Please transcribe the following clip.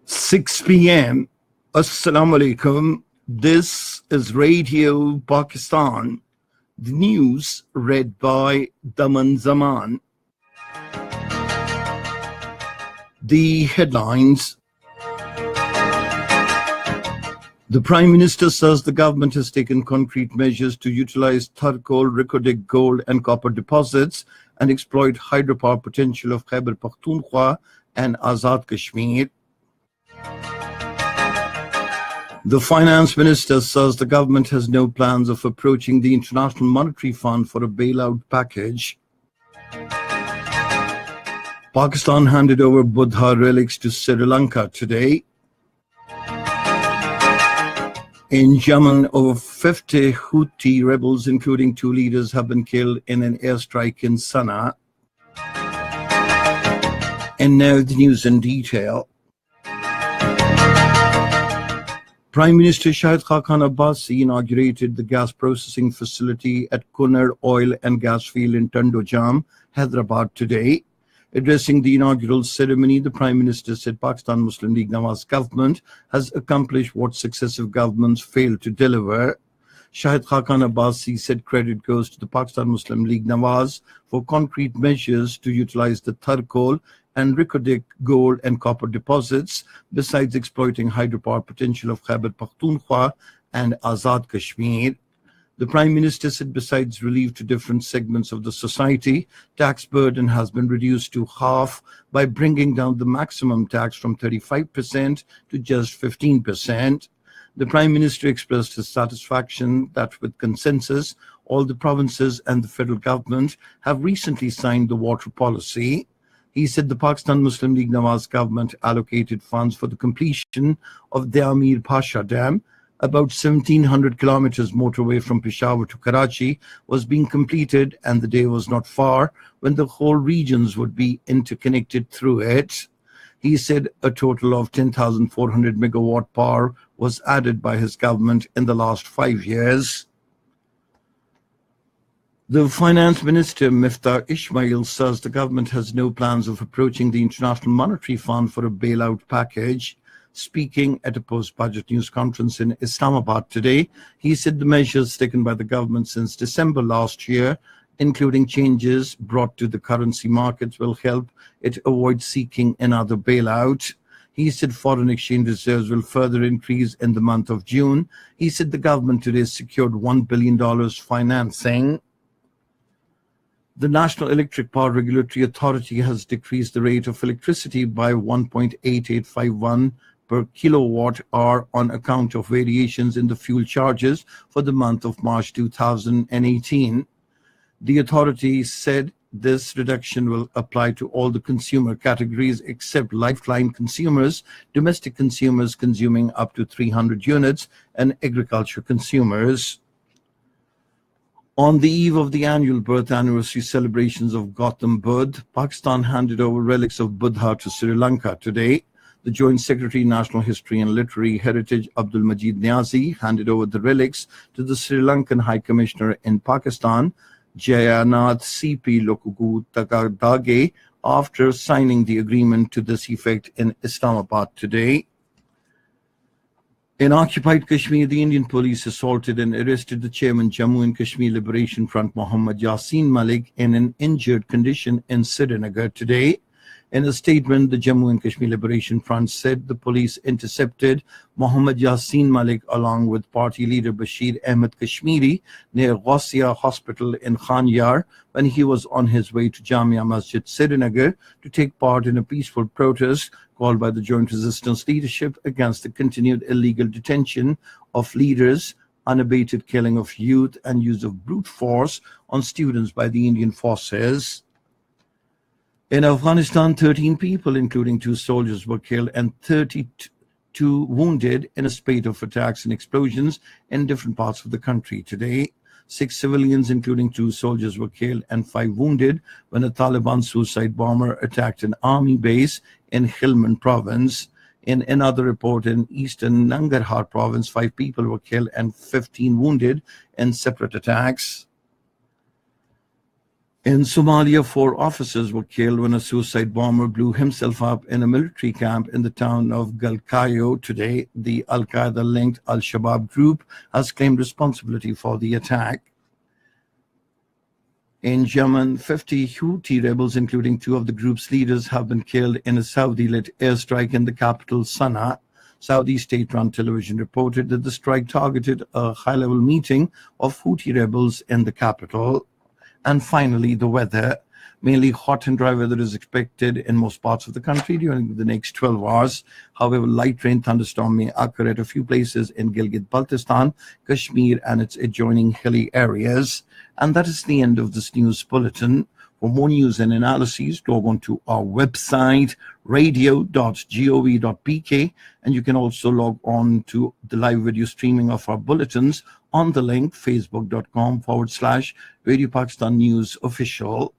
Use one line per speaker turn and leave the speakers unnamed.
6 p.m. Assalamu alaikum. This is Radio Pakistan. The news read by Daman Zaman. The headlines. The Prime Minister says the government has taken concrete measures to utilize third coal, ricodic gold and copper deposits and exploit hydropower potential of Khyber Pakhtunkhwa and Azad Kashmir. The Finance Minister says the government has no plans of approaching the International Monetary Fund for a bailout package. Pakistan handed over Buddha relics to Sri Lanka today. In Yemen, over 50 Houthi rebels, including 2 leaders, have been killed in an airstrike in Sana'a. And now the news in detail. Prime Minister Shahid Khaqan Abbasi inaugurated the gas processing facility at Kunnar Oil and Gas Field in Tandojam, Hyderabad today. Addressing the inaugural ceremony, the Prime Minister said Pakistan Muslim League Nawaz government has accomplished what successive governments failed to deliver. Shahid Khaqan Abbasi said credit goes to the Pakistan Muslim League Nawaz for concrete measures to utilize the third coal and ricodic gold and copper deposits, besides exploiting hydropower potential of Khyber Pakhtunkhwa and Azad Kashmir. The Prime Minister said besides relief to different segments of the society, tax burden has been reduced to half by bringing down the maximum tax from 35% to just 15%. The Prime Minister expressed his satisfaction that with consensus, all the provinces and the federal government have recently signed the water policy. He said the Pakistan Muslim League Nawaz government allocated funds for the completion of the Amir Pasha Dam. About 1,700 kilometers motorway from Peshawar to Karachi was being completed, and the day was not far when the whole regions would be interconnected through it. He said a total of 10,400 megawatt power was added by his government in the last 5 years. The Finance Minister, Miftah Ismail, says the government has no plans of approaching the International Monetary Fund for a bailout package. Speaking at a post-budget news conference in Islamabad today, he said the measures taken by the government since December last year, including changes brought to the currency markets, will help it avoid seeking another bailout. He said foreign exchange reserves will further increase in the month of June. He said the government today secured $1 billion financing. The National Electric Power Regulatory Authority has decreased the rate of electricity by 1.8851 per kilowatt hour on account of variations in the fuel charges for the month of March 2018. The authority said this reduction will apply to all the consumer categories except lifeline consumers, domestic consumers consuming up to 300 units, and agriculture consumers. On the eve of the annual birth anniversary celebrations of Gautam Buddha, Pakistan handed over relics of Buddha to Sri Lanka today. The Joint Secretary, National History and Literary Heritage, Abdul Majid Niazi, handed over the relics to the Sri Lankan High Commissioner in Pakistan, Jayanath C.P. Lokugu Takadage, after signing the agreement to this effect in Islamabad today. In occupied Kashmir, the Indian police assaulted and arrested the chairman Jammu and Kashmir Liberation Front Mohammad Yasin Malik in an injured condition in Srinagar today. In a statement, the Jammu and Kashmir Liberation Front said the police intercepted Mohammad Yasin Malik along with party leader Bashir Ahmed Kashmiri near Ghaussia Hospital in Khan Yar when he was on his way to Jamia Masjid Srinagar to take part in a peaceful protest called by the Joint Resistance Leadership against the continued illegal detention of leaders, unabated killing of youth, and use of brute force on students by the Indian forces. In Afghanistan, 13 people, including 2 soldiers, were killed and 32 wounded in a spate of attacks and explosions in different parts of the country today. 6 civilians, including 2 soldiers, were killed and 5 wounded when a Taliban suicide bomber attacked an army base in Helmand province. In another report in eastern Nangarhar province, 5 people were killed and 15 wounded in separate attacks. In Somalia, 4 officers were killed when a suicide bomber blew himself up in a military camp in the town of Galkayo today. The Al-Qaeda-linked Al-Shabaab group has claimed responsibility for the attack. In Yemen, 50 Houthi rebels, including 2 of the group's leaders, have been killed in a Saudi-led airstrike in the capital, Sana'a. Saudi state-run television reported that the strike targeted a high-level meeting of Houthi rebels in the capital. And finally, the weather. Mainly hot and dry weather is expected in most parts of the country during the next 12 hours. However, light rain thunderstorm may occur at a few places in Gilgit-Baltistan, Kashmir, and its adjoining hilly areas. And that is the end of this news bulletin. For more news and analyses, log on to our website, radio.gov.pk, and you can also log on to the live video streaming of our bulletins on the link facebook.com/Radio Pakistan News Official.